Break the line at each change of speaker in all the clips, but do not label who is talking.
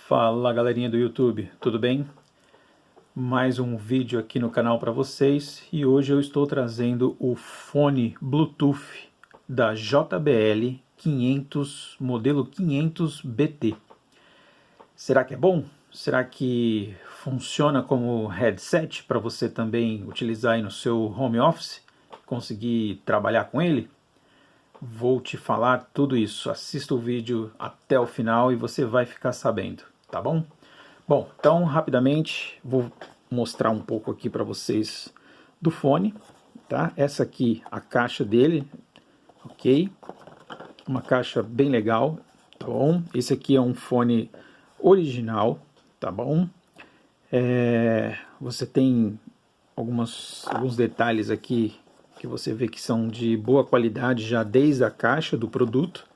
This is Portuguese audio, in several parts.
Fala galerinha do YouTube, tudo bem? Mais um vídeo aqui no canal para vocês e hoje eu estou trazendo o fone Bluetooth da JBL 500, modelo 500 BT. Será que é bom? Será que funciona como headset para você também utilizar aí no seu home office? Conseguir trabalhar com ele? Vou te falar tudo isso. Assista o vídeo até o final e você vai ficar sabendo, tá bom? Bom, então rapidamente vou mostrar um pouco aqui para vocês do fone, tá? Essa aqui a caixa dele, ok? Uma caixa bem legal, tá bom? Esse aqui é um fone original, tá bom? Você tem alguns detalhes aqui que você vê que são de boa qualidade já desde a caixa do produto,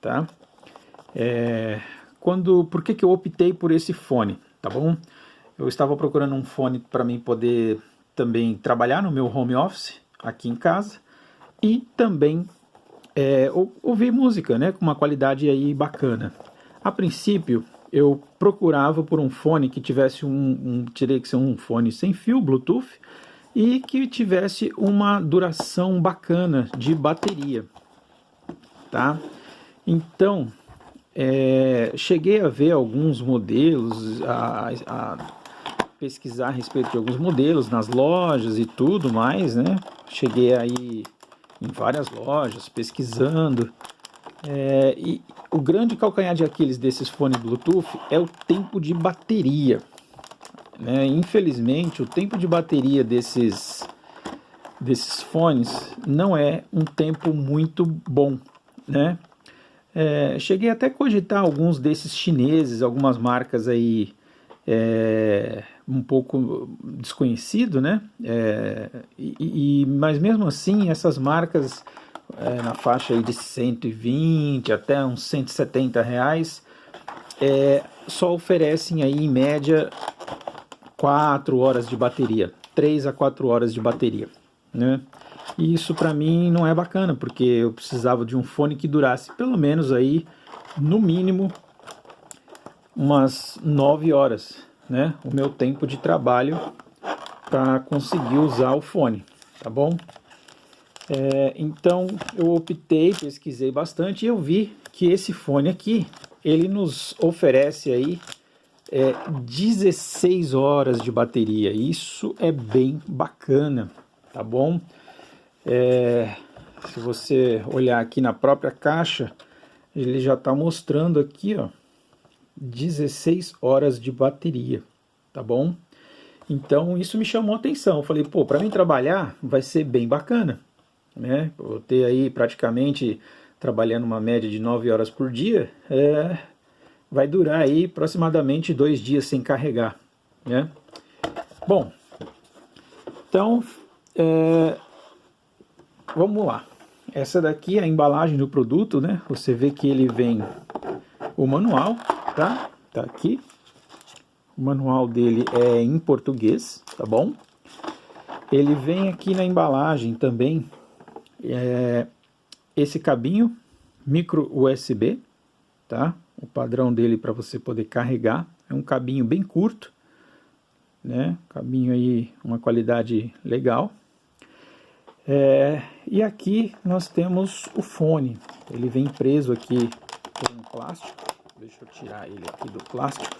tá? Por que eu optei por esse fone, tá bom? Eu estava procurando um fone para mim poder também trabalhar no meu home office aqui em casa e também ouvir música, né, com uma qualidade aí bacana. A princípio eu procurava por um fone que tivesse teria que ser um fone sem fio, Bluetooth, e que tivesse uma duração bacana de bateria, tá? Então, cheguei a ver alguns modelos, a pesquisar a respeito de alguns modelos nas lojas e tudo mais, né? Cheguei aí em várias lojas pesquisando, e o grande calcanhar de Aquiles desses fones Bluetooth é o tempo de bateria. Infelizmente, o tempo de bateria desses fones não é um tempo muito bom, né? Cheguei até a cogitar alguns desses chineses, algumas marcas aí um pouco desconhecido, né? Mas mesmo assim, essas marcas na faixa aí de 120 até uns 170 reais só oferecem aí em média 4 horas de bateria, 3 a 4 horas de bateria, né? E isso para mim não é bacana, porque eu precisava de um fone que durasse pelo menos aí, no mínimo, umas 9 horas, né? O meu tempo de trabalho para conseguir usar o fone, tá bom? Então eu optei, pesquisei bastante e eu vi que esse fone aqui, ele nos oferece aí 16 horas de bateria. Isso é bem bacana, tá bom? Se você olhar aqui na própria caixa, ele já está mostrando aqui, ó, 16 horas de bateria, tá bom? Então isso me chamou a atenção. Eu falei, pô, para mim trabalhar vai ser bem bacana, né? Eu vou ter aí praticamente trabalhando uma média de 9 horas por dia, vai durar aí aproximadamente 2 dias sem carregar, né? Bom, então vamos lá. Essa daqui é a embalagem do produto, né? Você vê que ele vem o manual, tá? Tá aqui. O manual dele é em português, tá bom? Ele vem aqui na embalagem também esse cabinho micro USB, tá? O padrão dele para você poder carregar é um cabinho bem curto, né? Cabinho aí, uma qualidade legal. E aqui nós temos o fone. Ele vem preso aqui por um plástico. Deixa eu tirar ele aqui do plástico.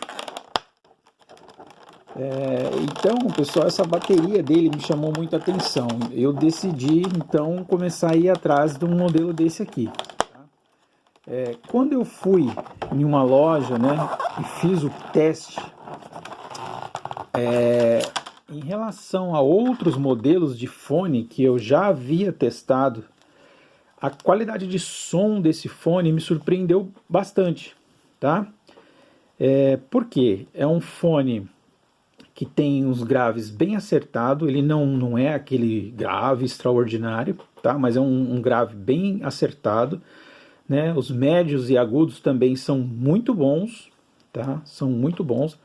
Então, pessoal, essa bateria dele me chamou muita atenção. Eu decidi, então, começar a ir atrás de um modelo desse aqui. Quando eu fui em uma loja, né, e fiz o teste, em relação a outros modelos de fone que eu já havia testado, a qualidade de som desse fone me surpreendeu bastante, tá? Por quê? É um fone que tem uns graves bem acertado, ele não é aquele grave extraordinário, tá? Mas é um grave bem acertado, né? Os médios e agudos também são muito bons, tá? São muito bons.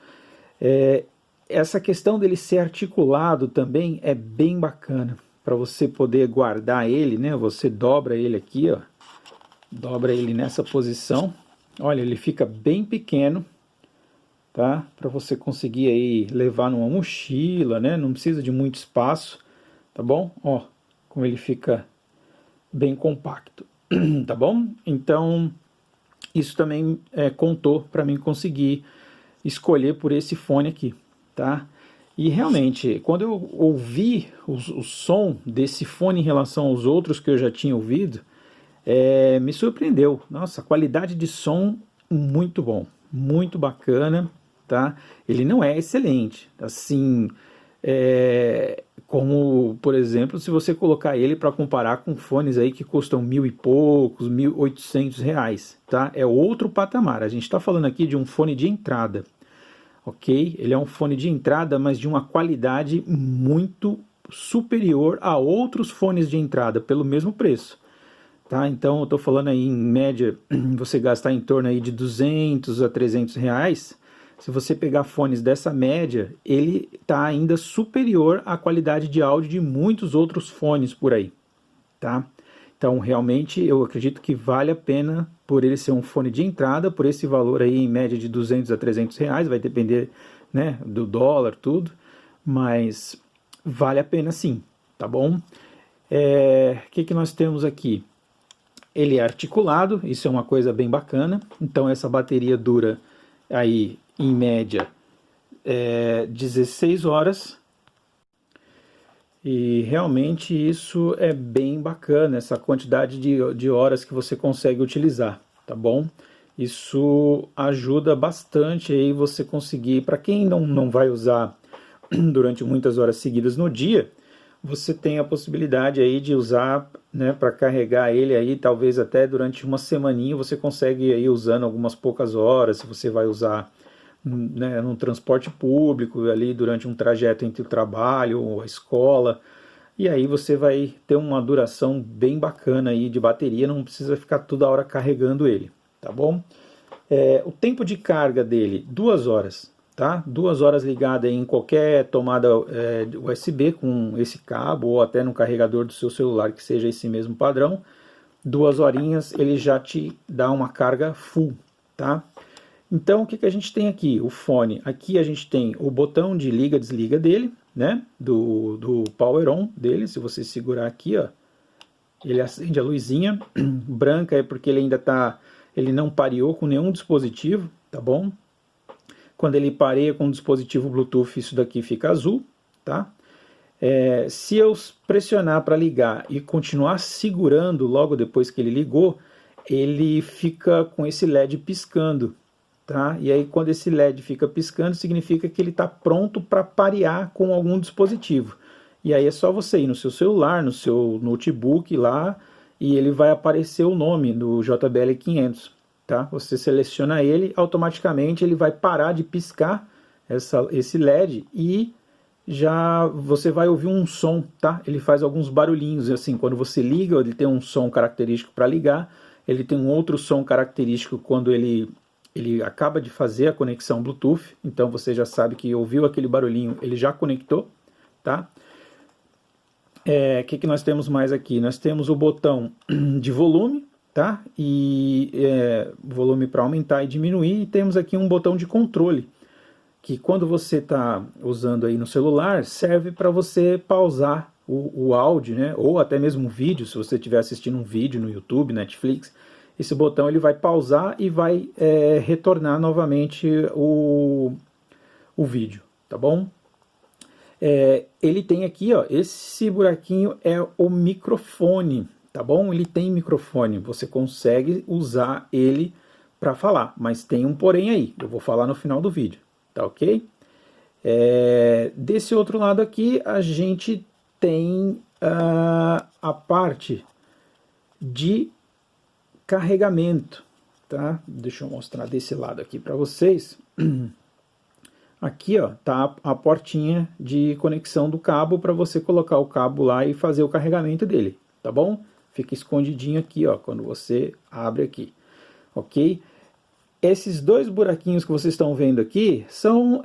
Essa questão dele ser articulado também é bem bacana, para você poder guardar ele, né? Você dobra ele aqui, ó, dobra ele nessa posição. Olha, ele fica bem pequeno, tá? Para você conseguir aí levar numa mochila, né? Não precisa de muito espaço, tá bom? Ó, como ele fica bem compacto, tá bom? Então, isso também contou para mim conseguir escolher por esse fone aqui, tá? E realmente, quando eu ouvi o som desse fone em relação aos outros que eu já tinha ouvido, me surpreendeu. Nossa, a qualidade de som muito bom, muito bacana, tá? Ele não é excelente, assim, como, por exemplo, se você colocar ele para comparar com fones aí que custam mil e poucos, R$ 1.800, tá? É outro patamar. A gente está falando aqui de um fone de entrada, ok? Ele é um fone de entrada, mas de uma qualidade muito superior a outros fones de entrada pelo mesmo preço. Tá? Então eu estou falando aí em média você gastar em torno aí de R$ 200 a R$ 300. Se você pegar fones dessa média, ele está ainda superior à qualidade de áudio de muitos outros fones por aí, tá? Então realmente eu acredito que vale a pena por ele ser um fone de entrada, por esse valor aí em média de R$ 200 a R$ 300, vai depender, né, do dólar, tudo, mas vale a pena sim, tá bom? O que nós temos aqui? Ele é articulado, isso é uma coisa bem bacana. Então essa bateria dura aí em média 16 horas. E realmente isso é bem bacana, essa quantidade de horas que você consegue utilizar, tá bom? Isso ajuda bastante aí você conseguir, para quem não vai usar durante muitas horas seguidas no dia, você tem a possibilidade aí de usar, né, para carregar ele aí, talvez até durante uma semaninha você consegue ir usando algumas poucas horas, se você vai usar, né, num transporte público, ali durante um trajeto entre o trabalho ou a escola, e aí você vai ter uma duração bem bacana aí de bateria, não precisa ficar toda hora carregando ele, tá bom? O tempo de carga dele, 2 horas. Tá? 2 horas ligada em qualquer tomada USB com esse cabo ou até no carregador do seu celular que seja esse mesmo padrão, 2 horinhas ele já te dá uma carga full, tá? Então o que a gente tem aqui? O fone, aqui a gente tem o botão de liga desliga dele, né? Do power on dele, se você segurar aqui, ó, ele acende a luzinha, branca é porque ele ainda ele não pareou com nenhum dispositivo, tá bom? Quando ele pareia com o dispositivo Bluetooth, isso daqui fica azul, tá? Se eu pressionar para ligar e continuar segurando logo depois que ele ligou, ele fica com esse LED piscando, tá? E aí quando esse LED fica piscando, significa que ele está pronto para parear com algum dispositivo. E aí é só você ir no seu celular, no seu notebook lá, e ele vai aparecer o nome do JBL 500. Tá? Você seleciona ele, automaticamente ele vai parar de piscar esse LED e já você vai ouvir um som, tá? Ele faz alguns barulhinhos, assim, quando você liga, ele tem um som característico para ligar, ele tem um outro som característico quando ele acaba de fazer a conexão Bluetooth, então você já sabe que ouviu aquele barulhinho, ele já conectou, tá? Que nós temos mais aqui? Nós temos o botão de volume, tá? E volume para aumentar e diminuir, e temos aqui um botão de controle, que quando você está usando aí no celular, serve para você pausar o áudio, né? Ou até mesmo um vídeo, se você estiver assistindo um vídeo no YouTube, Netflix, esse botão ele vai pausar e vai retornar novamente o vídeo, tá bom? Ele tem aqui, ó, esse buraquinho é o microfone, tá bom? Ele tem microfone, você consegue usar ele para falar, mas tem um porém aí, eu vou falar no final do vídeo, tá ok? Desse outro lado aqui, a gente tem a parte de carregamento, tá? Deixa eu mostrar desse lado aqui para vocês. Aqui, ó, tá a portinha de conexão do cabo para você colocar o cabo lá e fazer o carregamento dele, tá bom? Fica escondidinho aqui, ó, quando você abre aqui, ok? Esses dois buraquinhos que vocês estão vendo aqui são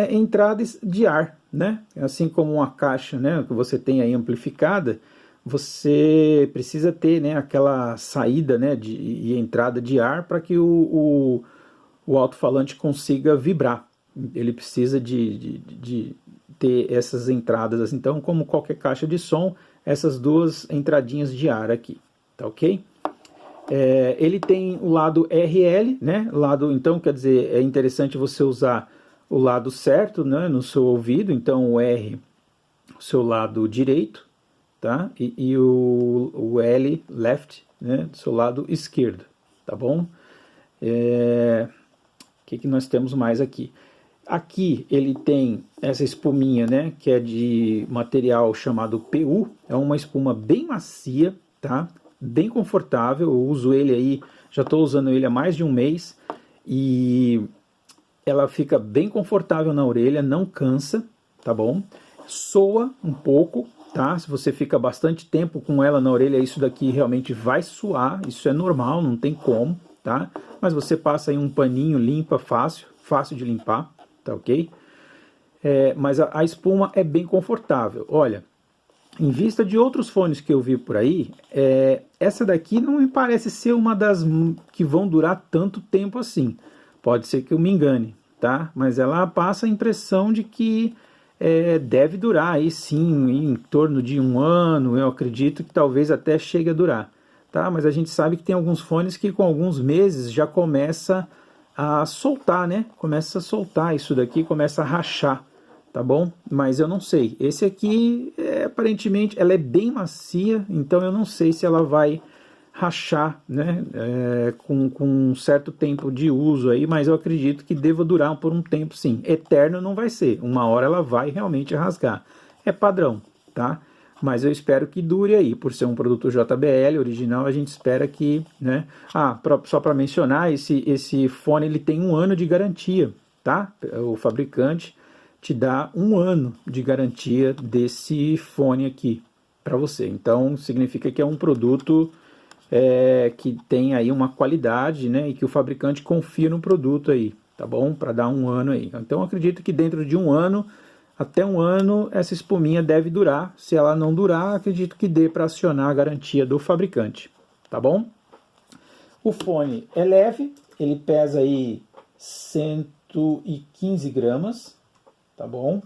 entradas de ar, né? Assim como uma caixa, né, que você tem aí amplificada, você precisa ter, né, aquela saída, né, e entrada de ar para que o alto-falante consiga vibrar, Ele precisa de ter essas entradas, assim. Então, como qualquer caixa de som, essas duas entradinhas de ar aqui, tá ok? Ele tem o lado RL, né? Então, quer dizer, é interessante você usar o lado certo, né, no seu ouvido. Então, o R, o seu lado direito, tá? E o L, left, né, do seu lado esquerdo, tá bom? O que nós temos mais aqui? Aqui ele tem essa espuminha, né, que é de material chamado PU, é uma espuma bem macia, tá? Bem confortável, eu uso ele aí, já estou usando ele há mais de um mês, e ela fica bem confortável na orelha, não cansa, tá bom? Soa um pouco, tá? Se você fica bastante tempo com ela na orelha, isso daqui realmente vai suar, isso é normal, não tem como, tá? Mas você passa aí um paninho, limpa fácil de limpar, tá ok? Mas a espuma é bem confortável. Olha, em vista de outros fones que eu vi por aí, essa daqui não me parece ser uma das que vão durar tanto tempo assim. Pode ser que eu me engane, tá? Mas ela passa a impressão de que deve durar aí sim, em torno de 1 ano. Eu acredito que talvez até chegue a durar, tá? Mas a gente sabe que tem alguns fones que com alguns meses já começa a soltar, né? Começa a soltar isso daqui, começa a rachar. Tá bom? Mas eu não sei. Esse aqui, aparentemente, ela é bem macia, então eu não sei se ela vai rachar, né? Com um certo tempo de uso aí, mas eu acredito que deva durar por um tempo, sim. Eterno não vai ser. Uma hora ela vai realmente rasgar. É padrão, tá? Mas eu espero que dure aí. Por ser um produto JBL original, a gente espera que, né? Só para mencionar, esse fone ele tem 1 ano de garantia, tá? O fabricante te dá 1 ano de garantia desse fone aqui para você. Então, significa que é um produto que tem aí uma qualidade, né, e que o fabricante confia no produto aí, tá bom? Para dar 1 ano aí. Então, acredito que dentro de 1 ano, até 1 ano, essa espuminha deve durar. Se ela não durar, acredito que dê para acionar a garantia do fabricante, tá bom? O fone é leve, ele pesa aí 115 gramas, tá bom?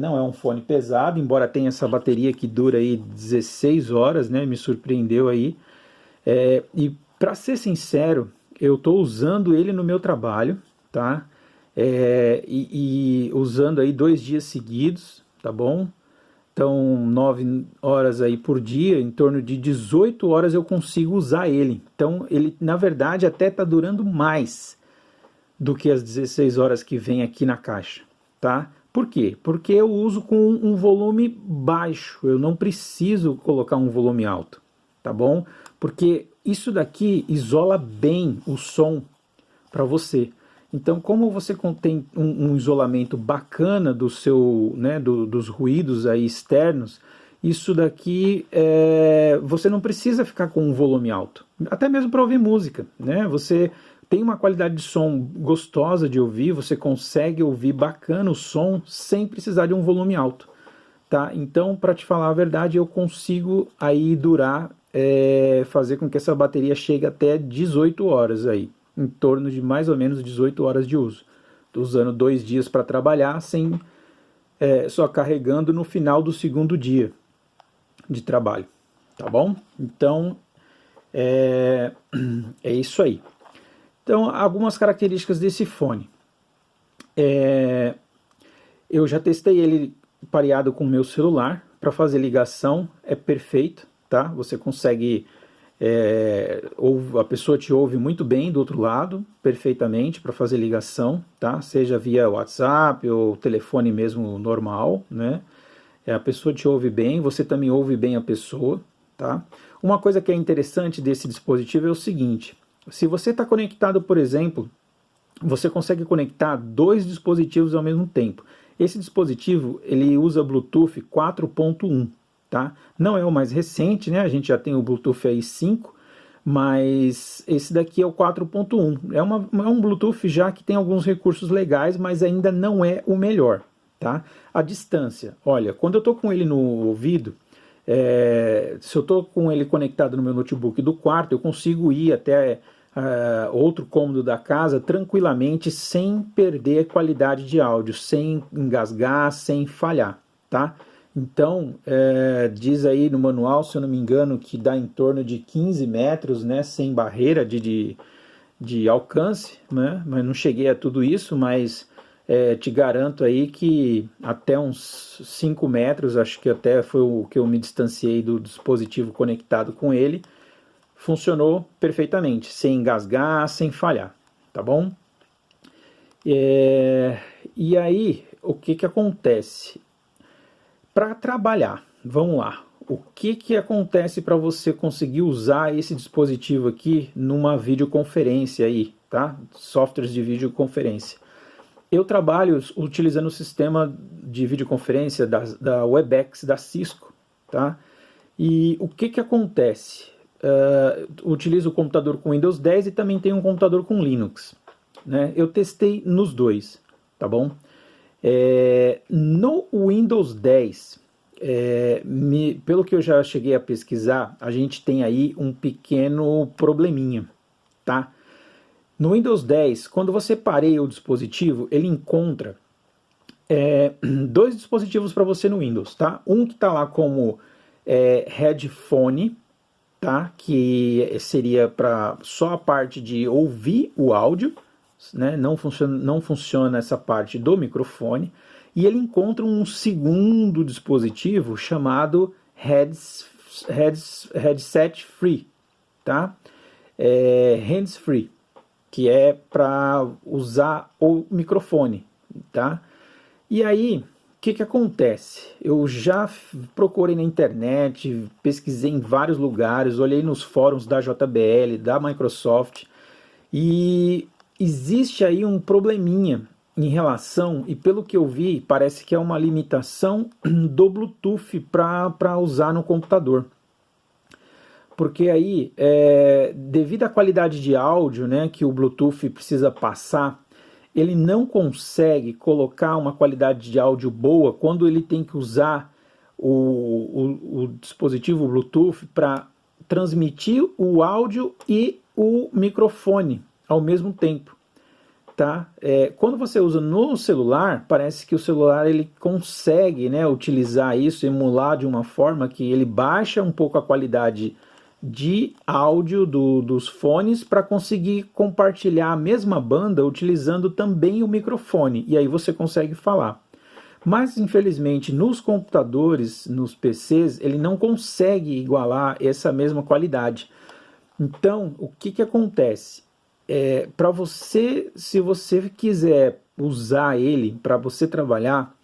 Não é um fone pesado, embora tenha essa bateria que dura aí 16 horas, né? Me surpreendeu aí. E para ser sincero, eu estou usando ele no meu trabalho, tá? E usando aí 2 dias seguidos, tá bom? Então, 9 horas aí por dia, em torno de 18 horas eu consigo usar ele. Então, ele, na verdade, até está durando mais do que as 16 horas que vem aqui na caixa, tá? Por quê? Porque eu uso com um volume baixo, eu não preciso colocar um volume alto, tá bom? Porque isso daqui isola bem o som para você. Então, como você tem um isolamento bacana do seu, né, dos ruídos aí externos, isso daqui você não precisa ficar com um volume alto, até mesmo para ouvir música, né? Você tem uma qualidade de som gostosa de ouvir, você consegue ouvir bacana o som sem precisar de um volume alto, tá? Então, para te falar a verdade, eu consigo aí durar, fazer com que essa bateria chegue até 18 horas aí, em torno de mais ou menos 18 horas de uso. Estou usando 2 dias para trabalhar, só carregando no final do 2º dia de trabalho, tá bom? Então, é isso aí. Então, algumas características desse fone. Eu já testei ele pareado com o meu celular. Para fazer ligação, é perfeito, tá? Você consegue... a pessoa te ouve muito bem do outro lado, perfeitamente, para fazer ligação, tá? Seja via WhatsApp ou telefone mesmo normal, né? A pessoa te ouve bem, você também ouve bem a pessoa, tá? Uma coisa que é interessante desse dispositivo é o seguinte... Se você está conectado, por exemplo, você consegue conectar 2 dispositivos ao mesmo tempo. Esse dispositivo ele usa Bluetooth 4.1, tá? Não é o mais recente, né? A gente já tem o Bluetooth aí 5, mas esse daqui é o 4.1. É um Bluetooth já que tem alguns recursos legais, mas ainda não é o melhor, tá? A distância, olha, quando eu estou com ele no ouvido, se eu estou com ele conectado no meu notebook do quarto, eu consigo ir até outro cômodo da casa tranquilamente, sem perder qualidade de áudio, sem engasgar, sem falhar, tá? Então, diz aí no manual, se eu não me engano, que dá em torno de 15 metros, né, sem barreira de alcance, né? Mas não cheguei a tudo isso, mas te garanto aí que até uns 5 metros, acho que até foi o que eu me distanciei do dispositivo conectado com ele, funcionou perfeitamente, sem engasgar, sem falhar, tá bom? E aí, o que acontece? Para trabalhar, vamos lá, o que acontece para você conseguir usar esse dispositivo aqui numa videoconferência aí, tá? Softwares de videoconferência. Eu trabalho utilizando o sistema de videoconferência da Webex da Cisco, tá? E o que acontece? Utilizo o computador com Windows 10 e também tenho um computador com Linux, né? Eu testei nos dois, tá bom? No Windows 10, pelo que eu já cheguei a pesquisar, a gente tem aí um pequeno probleminha, tá? No Windows 10, quando você pareia o dispositivo, ele encontra dois dispositivos para você no Windows, tá? Um que está lá como headphone, tá? Que seria para só a parte de ouvir o áudio, né? Não funciona essa parte do microfone. E ele encontra um segundo dispositivo chamado headset free, tá? Hands free, que é para usar o microfone, tá? E aí, o que acontece? Eu já procurei na internet, pesquisei em vários lugares, olhei nos fóruns da JBL, da Microsoft, e existe aí um probleminha em relação, e pelo que eu vi, parece que é uma limitação do Bluetooth para usar no computador. Porque aí, devido à qualidade de áudio, né, que o Bluetooth precisa passar, ele não consegue colocar uma qualidade de áudio boa quando ele tem que usar o dispositivo Bluetooth para transmitir o áudio e o microfone ao mesmo tempo, tá? Quando você usa no celular, parece que o celular ele consegue, né, utilizar isso, emular de uma forma que ele baixa um pouco a qualidade de áudio dos fones para conseguir compartilhar a mesma banda utilizando também o microfone, e aí você consegue falar. Mas infelizmente nos computadores, nos PCs, ele não consegue igualar essa mesma qualidade. Então, o que acontece? Para você, se você quiser usar ele para você trabalhar,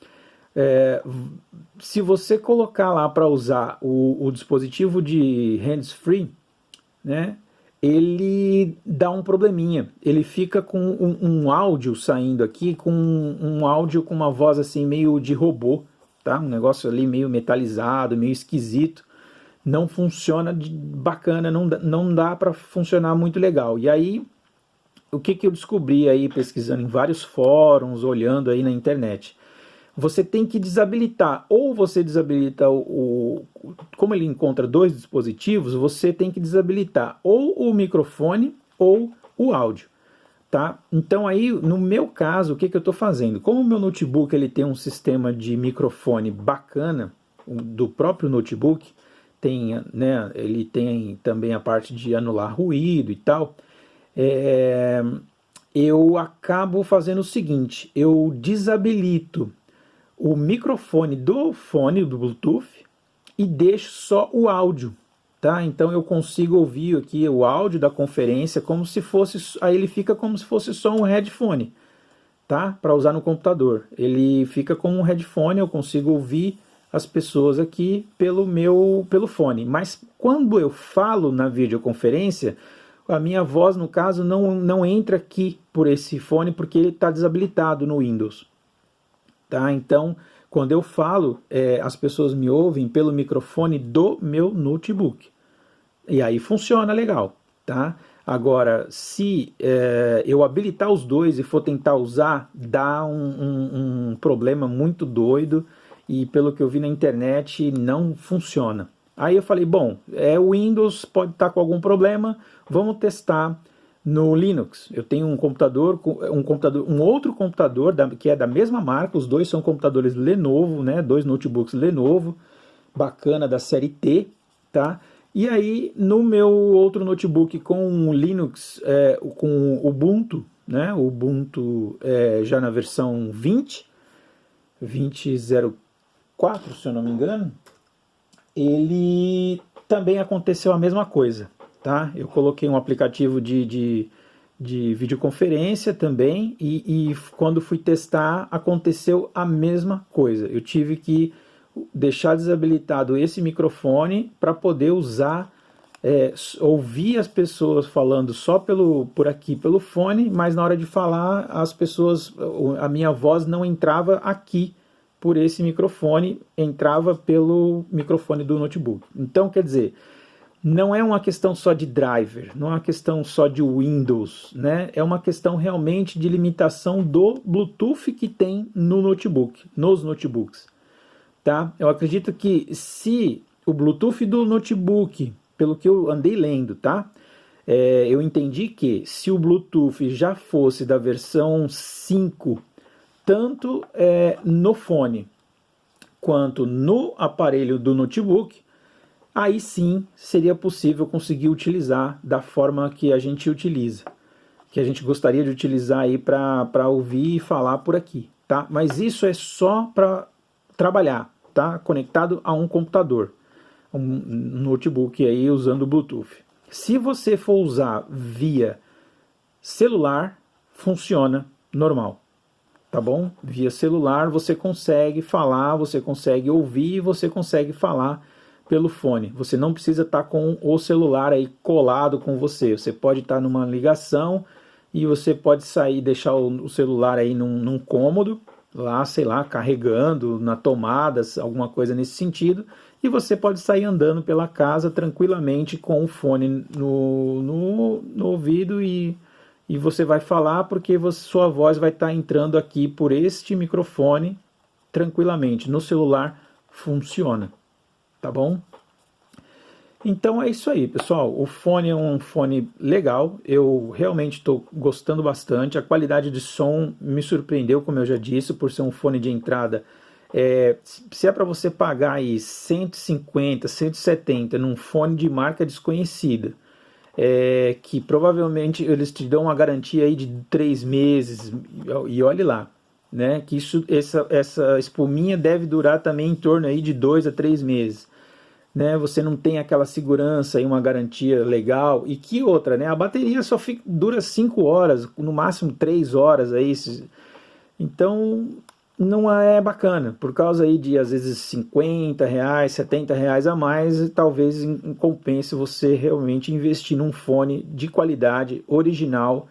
se você colocar lá para usar o dispositivo de hands-free, né, ele dá um probleminha. Ele fica com um áudio saindo aqui, com um áudio com uma voz assim meio de robô, tá? Um negócio ali meio metalizado, meio esquisito. Não funciona bacana, não dá para funcionar muito legal. E aí, o que eu descobri aí pesquisando em vários fóruns, olhando aí na internet? Você tem que desabilitar, ou você desabilita como ele encontra dois dispositivos, você tem que desabilitar ou o microfone ou o áudio, tá? Então aí, no meu caso, o que eu estou fazendo? Como o meu notebook ele tem um sistema de microfone bacana, do próprio notebook, né, ele tem também a parte de anular ruído e tal, eu acabo fazendo o seguinte, eu desabilito o microfone do fone do Bluetooth e deixo só o áudio, tá? Então eu consigo ouvir aqui o áudio da conferência como se fosse, aí ele fica como se fosse só um headphone, tá? Para usar no computador. Ele fica como um headphone, eu consigo ouvir as pessoas aqui pelo fone. Mas quando eu falo na videoconferência, a minha voz, no caso, não entra aqui por esse fone porque ele está desabilitado no Windows. Tá? Então, quando eu falo, as pessoas me ouvem pelo microfone do meu notebook. E aí funciona legal. Tá? Agora, se eu habilitar os dois e for tentar usar, dá um problema muito doido e pelo que eu vi na internet não funciona. Aí eu falei, bom, o Windows pode estar com algum problema, vamos testar no Linux. Eu tenho um outro computador que é da mesma marca, os dois são computadores Lenovo, né? 2 notebooks Lenovo, bacana, da série T, tá? E aí, no meu outro notebook com Linux, com Ubuntu, né? Ubuntu já na versão 20.04, se eu não me engano, ele também aconteceu a mesma coisa, tá? Eu coloquei um aplicativo de videoconferência também e quando fui testar aconteceu a mesma coisa. Eu tive que deixar desabilitado esse microfone para poder usar, ouvir as pessoas falando só por aqui, pelo fone, mas na hora de falar a minha voz não entrava aqui por esse microfone, entrava pelo microfone do notebook. Então, quer dizer, não é uma questão só de driver, não é uma questão só de Windows, né? É uma questão realmente de limitação do Bluetooth que tem no notebook, nos notebooks, tá? Eu acredito que se o Bluetooth do notebook, pelo que eu andei lendo, tá? Eu entendi que se o Bluetooth já fosse da versão 5, tanto no fone quanto no aparelho do notebook, aí sim seria possível conseguir utilizar da forma que a gente utiliza, que a gente gostaria de utilizar aí para ouvir e falar por aqui, tá? Mas isso é só para trabalhar, tá? Conectado a um computador, um notebook aí usando o Bluetooth. Se você for usar via celular, funciona normal, tá bom? Via celular você consegue falar, você consegue ouvir, você consegue falar pelo fone. Você não precisa estar com o celular aí colado com você. Você pode estar numa ligação e você pode sair, deixar o celular aí num cômodo, lá, sei lá, carregando na tomada, alguma coisa nesse sentido, e você pode sair andando pela casa tranquilamente com o fone no ouvido e você vai falar porque sua voz vai estar entrando aqui por este microfone tranquilamente. No celular funciona. Tá bom? Então é isso aí, pessoal. O fone é um fone legal. Eu realmente estou gostando bastante. A qualidade de som me surpreendeu, como eu já disse, por ser um fone de entrada. Se é para você pagar aí 150, 170 num fone de marca desconhecida, que provavelmente eles te dão uma garantia aí de 3 meses, e olhe lá, né? Que essa espuminha deve durar também em torno aí de 2 a 3 meses. Né, você não tem aquela segurança e uma garantia legal. E que outra, né? A bateria só dura 5 horas, no máximo 3 horas. Aí, então não é bacana. Por causa aí de às vezes R$50, R$70 a mais, talvez compense você realmente investir num fone de qualidade, original,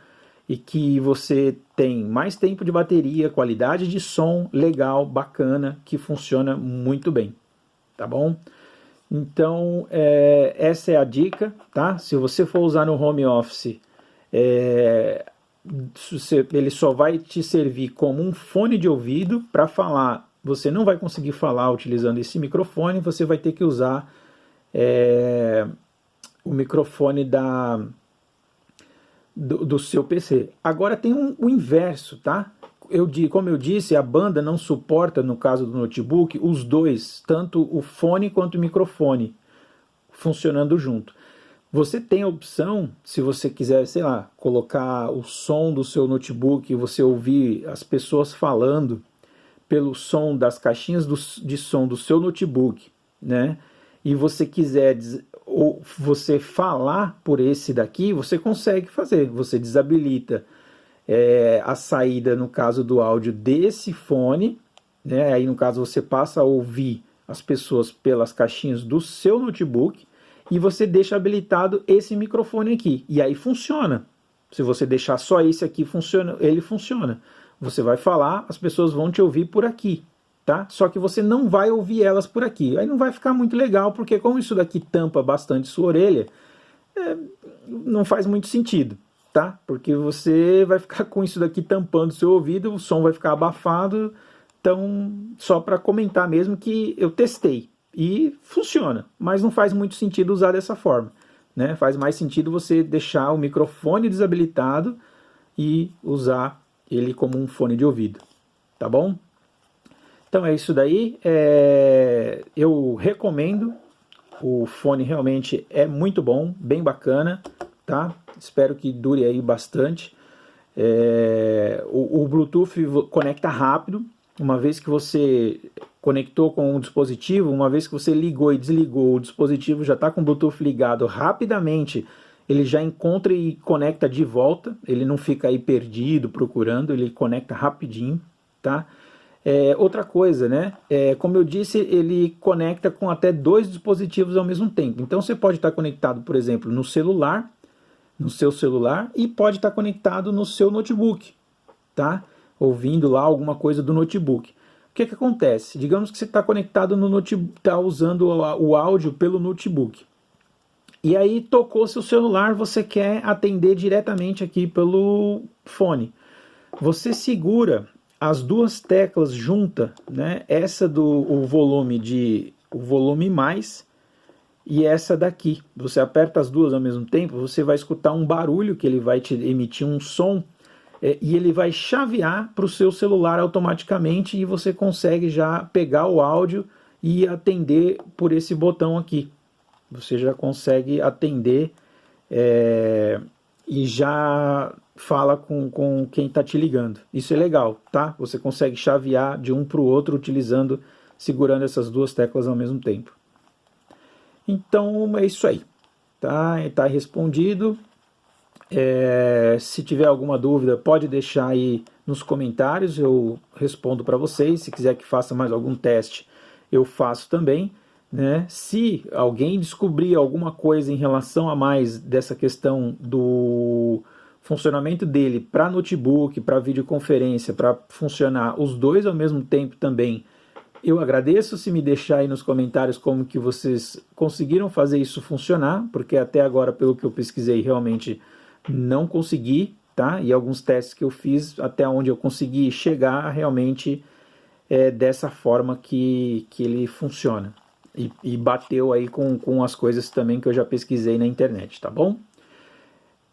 e que você tem mais tempo de bateria, qualidade de som legal, bacana, que funciona muito bem. Tá bom? Então, essa é a dica, tá? Se você for usar no home office, ele só vai te servir como um fone de ouvido para falar. Você não vai conseguir falar utilizando esse microfone, você vai ter que usar o microfone do seu PC. Agora tem o inverso, tá? Como eu disse, a banda não suporta, no caso do notebook, os dois, tanto o fone quanto o microfone, funcionando junto. Você tem a opção, se você quiser, sei lá, colocar o som do seu notebook e você ouvir as pessoas falando pelo som das caixinhas de som do seu notebook, né? E você quiser ou você falar por esse daqui, você consegue fazer. Você desabilita a saída, no caso do áudio, desse fone, né? Aí no caso você passa a ouvir as pessoas pelas caixinhas do seu notebook e você deixa habilitado esse microfone aqui, e aí funciona. Se você deixar só esse aqui, ele funciona. Você vai falar, as pessoas vão te ouvir por aqui, tá? Só que você não vai ouvir elas por aqui. Aí não vai ficar muito legal, porque como isso daqui tampa bastante sua orelha, não faz muito sentido. Tá? Porque você vai ficar com isso daqui tampando o seu ouvido, o som vai ficar abafado. Então, só para comentar mesmo que eu testei e funciona, mas não faz muito sentido usar dessa forma. né? Faz mais sentido você deixar o microfone desabilitado e usar ele como um fone de ouvido, tá bom? Então é isso daí, eu recomendo, o fone realmente é muito bom, bem bacana, tá? Espero que dure aí bastante. O Bluetooth conecta rápido, uma vez que você conectou com um dispositivo, uma vez que você ligou e desligou, o dispositivo já está com o Bluetooth ligado rapidamente, ele já encontra e conecta de volta, ele não fica aí perdido procurando, ele conecta rapidinho, tá? Outra coisa, né? Como eu disse, ele conecta com até 2 dispositivos ao mesmo tempo. Então você pode estar conectado, por exemplo, no celular, no seu celular, e pode estar conectado no seu notebook, tá? Ouvindo lá alguma coisa do notebook. O que acontece? Digamos que você está conectado no notebook, está usando o áudio pelo notebook. E aí tocou seu celular, você quer atender diretamente aqui pelo fone. Você segura as 2 teclas juntas, né? Essa o volume mais e essa daqui. Você aperta as 2 ao mesmo tempo, você vai escutar um barulho que ele vai te emitir um som e ele vai chavear para o seu celular automaticamente e você consegue já pegar o áudio e atender por esse botão aqui. Você já consegue atender e já fala com quem está te ligando. Isso é legal, tá? Você consegue chavear de um para o outro segurando essas 2 teclas ao mesmo tempo. Então é isso aí, tá? Está respondido. Se tiver alguma dúvida, pode deixar aí nos comentários, eu respondo para vocês. Se quiser que faça mais algum teste, eu faço também, né? Se alguém descobrir alguma coisa em relação a mais dessa questão do funcionamento dele para notebook, para videoconferência, para funcionar os 2 ao mesmo tempo também, eu agradeço se me deixar aí nos comentários como que vocês conseguiram fazer isso funcionar, porque até agora, pelo que eu pesquisei, realmente não consegui, tá? E alguns testes que eu fiz, até onde eu consegui chegar, realmente dessa forma que ele funciona. E bateu aí com as coisas também que eu já pesquisei na internet, tá bom?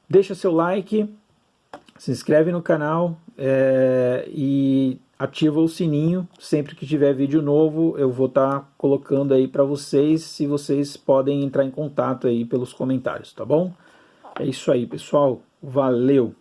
Deixa seu like, se inscreve no canal e ativa o sininho. Sempre que tiver vídeo novo eu vou estar colocando aí para vocês, se vocês podem entrar em contato aí pelos comentários, tá bom? É isso aí, pessoal. Valeu!